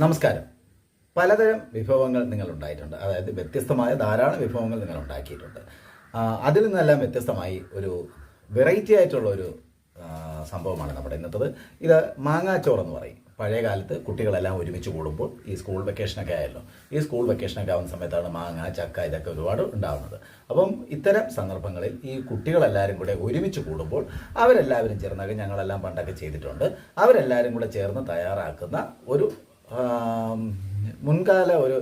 നമസ്കാരം. പലതരം വിഭവങ്ങൾ നിങ്ങൾ ഉണ്ടായിട്ടുണ്ട്. അതായത് വ്യത്യസ്തമായ ധാരാളം വിഭവങ്ങൾ നിങ്ങൾ ഉണ്ടാക്കിയിട്ടുണ്ട്. അതിൽ നിന്നെല്ലാം വ്യത്യസ്തമായി ഒരു വെറൈറ്റി ആയിട്ടുള്ള ഒരു സംഭവമാണ് നമ്മുടെ ഇന്നത്തത്. ഇത് മാങ്ങാച്ചോറെന്ന് പറയും. പഴയ കാലത്ത് കുട്ടികളെല്ലാം ഒരുമിച്ച് കൂടുമ്പോൾ ഈ സ്കൂൾ വെക്കേഷനൊക്കെ ആയല്ലോ, ഈ സ്കൂൾ വെക്കേഷനൊക്കെ ആവുന്ന സമയത്താണ് മാങ്ങ, ചക്ക ഇതൊക്കെ ഒരുപാട് ഉണ്ടാവുന്നത്. അപ്പം ഇത്തരം സന്ദർഭങ്ങളിൽ ഈ കുട്ടികളെല്ലാവരും കൂടെ ഒരുമിച്ച് കൂടുമ്പോൾ അവരെല്ലാവരും ചേർന്നൊക്കെ ഞങ്ങളെല്ലാം പണ്ടൊക്കെ ചെയ്തിട്ടുണ്ട്. അവരെല്ലാവരും കൂടെ ചേർന്ന് തയ്യാറാക്കുന്ന ഒരു മുൻകാല ഒരു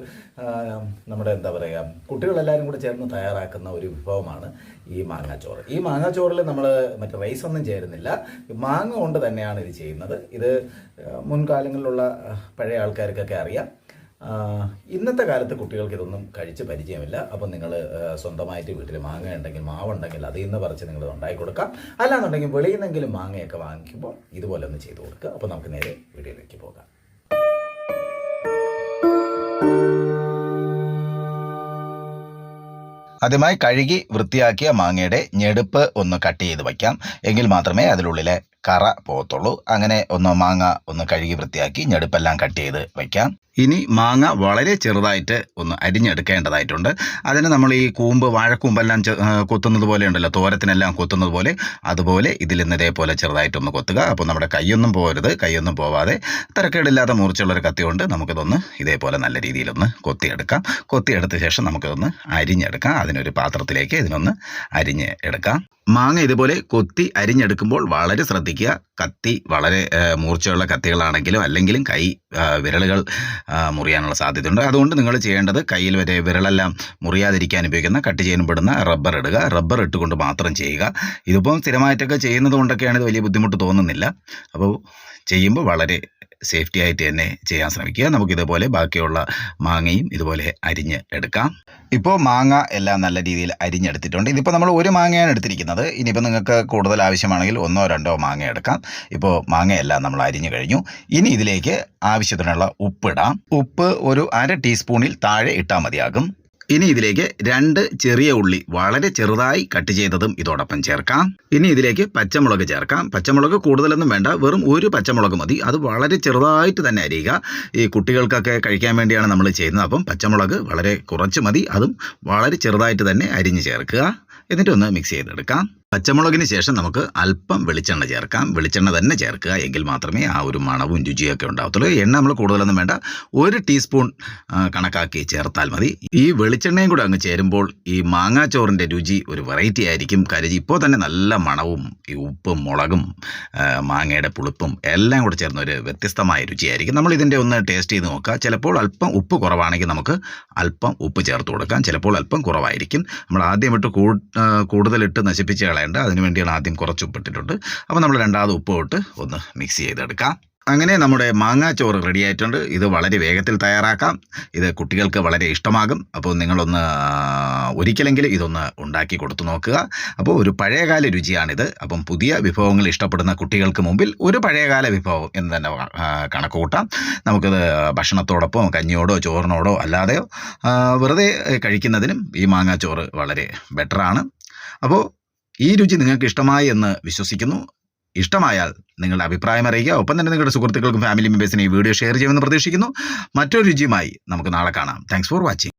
നമ്മുടെ എന്താ പറയുക, കുട്ടികളെല്ലാവരും കൂടെ ചേർന്ന് തയ്യാറാക്കുന്ന ഒരു വിഭവമാണ് ഈ മാങ്ങാച്ചോറ്. ഈ മാങ്ങാച്ചോറിൽ നമ്മൾ മറ്റേ റൈസൊന്നും ചേരുന്നില്ല, മാങ്ങ കൊണ്ട് തന്നെയാണ് ഇത് ചെയ്യുന്നത്. ഇത് മുൻകാലങ്ങളിലുള്ള പഴയ ആൾക്കാർക്കൊക്കെ അറിയാം. ഇന്നത്തെ കാലത്ത് കുട്ടികൾക്ക് ഇതൊന്നും കഴിച്ച് പരിചയമില്ല. അപ്പം നിങ്ങൾ സ്വന്തമായിട്ട് വീട്ടിൽ മാങ്ങ ഉണ്ടെങ്കിൽ, മാവുണ്ടെങ്കിൽ അതിൽ നിന്ന് പറിച്ച് നിങ്ങൾ ഉണ്ടാക്കി കൊടുക്കാം. അല്ലാന്നുണ്ടെങ്കിൽ വെളിയിൽ നിന്നെങ്കിലും മാങ്ങയൊക്കെ വാങ്ങിക്കുമ്പോൾ ഇതുപോലെ ഒന്ന് ചെയ്ത് കൊടുക്കുക. അപ്പോൾ നമുക്ക് നേരെ വീഡിയോയിലേക്ക് പോകാം. ആദ്യമായി കഴുകി വൃത്തിയാക്കിയ മാങ്ങയുടെ ഞെടുപ്പ് ഒന്ന് കട്ട് ചെയ്ത് വയ്ക്കാം. എങ്കിൽ മാത്രമേ അതിനുള്ളിലെ കറ പോകത്തുള്ളൂ. അങ്ങനെ മാങ്ങ ഒന്ന് കഴുകി വൃത്തിയാക്കി ഞെടുപ്പെല്ലാം കട്ട് ചെയ്ത് വയ്ക്കാം. ഇനി മാങ്ങ വളരെ ചെറുതായിട്ട് ഒന്ന് അരിഞ്ഞെടുക്കേണ്ടതായിട്ടുണ്ട്. അതിന് നമ്മൾ ഈ കൂമ്പ്, വാഴക്കൂമ്പെല്ലാം കൊത്തുന്നത് പോലെ ഉണ്ടല്ലോ, തോരത്തിനെല്ലാം കൊത്തുന്നത് പോലെ, അതുപോലെ ഇതിൽ നിന്ന് ഇതേപോലെ ചെറുതായിട്ടൊന്ന് കൊത്തുക. അപ്പോൾ നമ്മുടെ കൈയൊന്നും പോകരുത്. കൈയൊന്നും പോവാതെ തരക്കേടില്ലാത്ത മൂർച്ചയുള്ളൊരു കത്തി കൊണ്ട് നമുക്കിതൊന്ന് ഇതേപോലെ നല്ല രീതിയിലൊന്ന് കൊത്തിയെടുക്കാം. കൊത്തിയെടുത്ത ശേഷം നമുക്കിതൊന്ന് അരിഞ്ഞെടുക്കാം. അതിനൊരു പാത്രത്തിലേക്ക് ഇതിനൊന്ന് അരിഞ്ഞ് എടുക്കാം. മാങ്ങ ഇതുപോലെ കൊത്തി അരിഞ്ഞെടുക്കുമ്പോൾ വളരെ ശ്രദ്ധിക്കുക. കത്തി വളരെ മൂർച്ചയുള്ള കത്തികളാണെങ്കിലും അല്ലെങ്കിലും വിരലുകൾ മുറിയാനുള്ള സാധ്യതയുണ്ട്. അതുകൊണ്ട് നിങ്ങൾ ചെയ്യേണ്ടത് കയ്യിൽ വരെ വിരലെല്ലാം മുറിയാതിരിക്കാൻ ഉപയോഗിക്കുന്ന കട്ട് ചെയ്യുമ്പോഴുന്ന റബ്ബർ ഇടുക. റബ്ബർ ഇട്ടുകൊണ്ട് മാത്രം ചെയ്യുക. ഇതിപ്പം സ്ഥിരമായിട്ടൊക്കെ ചെയ്യുന്നത് കൊണ്ടൊക്കെയാണ് ഇത് വലിയ ബുദ്ധിമുട്ട് തോന്നുന്നില്ല. അപ്പോൾ ചെയ്യുമ്പോൾ വളരെ സേഫ്റ്റി ആയിട്ട് തന്നെ ചെയ്യാൻ ശ്രമിക്കുക. നമുക്കിതുപോലെ ബാക്കിയുള്ള മാങ്ങയും ഇതുപോലെ അരിഞ്ഞ് എടുക്കാം. ഇപ്പോൾ മാങ്ങ എല്ലാം നല്ല രീതിയിൽ അരിഞ്ഞെടുത്തിട്ടുണ്ട്. ഇതിപ്പോൾ നമ്മൾ ഒരു മാങ്ങയാണ് എടുത്തിരിക്കുന്നത്. ഇനിയിപ്പോൾ നിങ്ങൾക്ക് കൂടുതൽ ആവശ്യമാണെങ്കിൽ 1-2 മാങ്ങ എടുക്കാം. ഇപ്പോൾ മാങ്ങയെല്ലാം നമ്മൾ അരിഞ്ഞു കഴിഞ്ഞു. ഇനി ഇതിലേക്ക് ആവശ്യത്തിനുള്ള ഉപ്പിടാം. ഉപ്പ് ഒരു 1/2 ടീസ്പൂണിൽ താഴെ ഇട്ടാൽ മതിയാകും. ഇനി ഇതിലേക്ക് 2 ചെറിയ ഉള്ളി വളരെ ചെറുതായി കട്ട് ചെയ്തതും ഇതോടൊപ്പം ചേർക്കാം. ഇനി ഇതിലേക്ക് പച്ചമുളക് ചേർക്കാം. പച്ചമുളക് കൂടുതലൊന്നും വേണ്ട, വെറും 1 പച്ചമുളക് മതി. അത് വളരെ ചെറുതായിട്ട് തന്നെ അരിയുക. ഈ കുട്ടികൾക്കൊക്കെ കഴിക്കാൻ വേണ്ടിയാണ് നമ്മൾ ചെയ്യുന്നത്. അപ്പം പച്ചമുളക് വളരെ കുറച്ച് മതി. അതും വളരെ ചെറുതായിട്ട് തന്നെ അരിഞ്ഞ് ചേർക്കുക. എന്നിട്ടൊന്ന് മിക്സ് ചെയ്തെടുക്കാം. പച്ചമുളകിന് ശേഷം നമുക്ക് അല്പം വെളിച്ചെണ്ണ ചേർക്കാം. വെളിച്ചെണ്ണ തന്നെ ചേർക്കുക. എങ്കിൽ മാത്രമേ ആ ഒരു മണവും രുചിയൊക്കെ ഉണ്ടാകത്തുള്ളൂ. എണ്ണ നമ്മൾ കൂടുതലൊന്നും വേണ്ട, 1 ടീസ്പൂൺ കണക്കാക്കി ചേർത്താൽ മതി. ഈ വെളിച്ചെണ്ണയും കൂടെ അങ്ങ് ചേരുമ്പോൾ ഈ മാങ്ങാച്ചോറിൻ്റെ രുചി ഒരു വെറൈറ്റി ആയിരിക്കും. കാര്യം ഇപ്പോൾ തന്നെ നല്ല മണവും ഈ ഉപ്പും മുളകും മാങ്ങയുടെ പുളിപ്പും എല്ലാം കൂടെ ചേർന്ന ഒരു വ്യത്യസ്തമായ രുചിയായിരിക്കും. നമ്മൾ ഇതിൻ്റെ ഒന്ന് ടേസ്റ്റ് ചെയ്ത് നോക്കുക. ചിലപ്പോൾ അല്പം ഉപ്പ് കുറവാണെങ്കിൽ നമുക്ക് അല്പം ഉപ്പ് ചേർത്ത് കൊടുക്കാം. ചിലപ്പോൾ അല്പം കുറവായിരിക്കും. നമ്മൾ ആദ്യം ഇട്ട് കൂടുതലിട്ട് നശിപ്പിച്ച് കളയേണ്ട. അതിനുവേണ്ടിയാണ് ആദ്യം കുറച്ച് ഉപ്പിട്ടിട്ടുണ്ട്. അപ്പോൾ നമ്മൾ രണ്ടാമത് ഉപ്പ് ഇട്ട് ഒന്ന് മിക്സ് ചെയ്തെടുക്കാം. അങ്ങനെ നമ്മുടെ മാങ്ങാച്ചോറ് റെഡി ആയിട്ടുണ്ട്. ഇത് വളരെ വേഗത്തിൽ തയ്യാറാക്കാം. ഇത് കുട്ടികൾക്ക് വളരെ ഇഷ്ടമാകും. അപ്പോൾ നിങ്ങളൊന്ന് ഒരിക്കലെങ്കിലും ഇതൊന്ന് ഉണ്ടാക്കി കൊടുത്തു നോക്കുക. അപ്പോൾ ഒരു പഴയകാല രുചിയാണിത്. അപ്പം പുതിയ വിഭവങ്ങൾ ഇഷ്ടപ്പെടുന്ന കുട്ടികൾക്ക് മുമ്പിൽ ഒരു പഴയകാല വിഭവം എന്ന് തന്നെ കണക്ക് കൂട്ടാം. നമുക്കിത് ഭക്ഷണത്തോടൊപ്പം കഞ്ഞിയോടോ ചോറിനോടോ അല്ലാതെയോ വെറുതെ കഴിക്കുന്നതിനും ഈ മാങ്ങാച്ചോറ് വളരെ ബെറ്ററാണ്. അപ്പോൾ ഈ രുചി നിങ്ങൾക്ക് ഇഷ്ടമായി എന്ന് വിശ്വസിക്കുന്നു. ഇഷ്ടമായാൽ നിങ്ങളുടെ അഭിപ്രായം അറിയിക്കുക. ഒപ്പം തന്നെ നിങ്ങളുടെ സുഹൃത്തുക്കൾക്കും ഫാമിലി മെമ്പേഴ്സിനും ഈ വീഡിയോ ഷെയർ ചെയ്യുമെന്ന് പ്രതീക്ഷിക്കുന്നു. മറ്റൊരു രുചിയുമായി നമുക്ക് നാളെ കാണാം. Thanks for watching.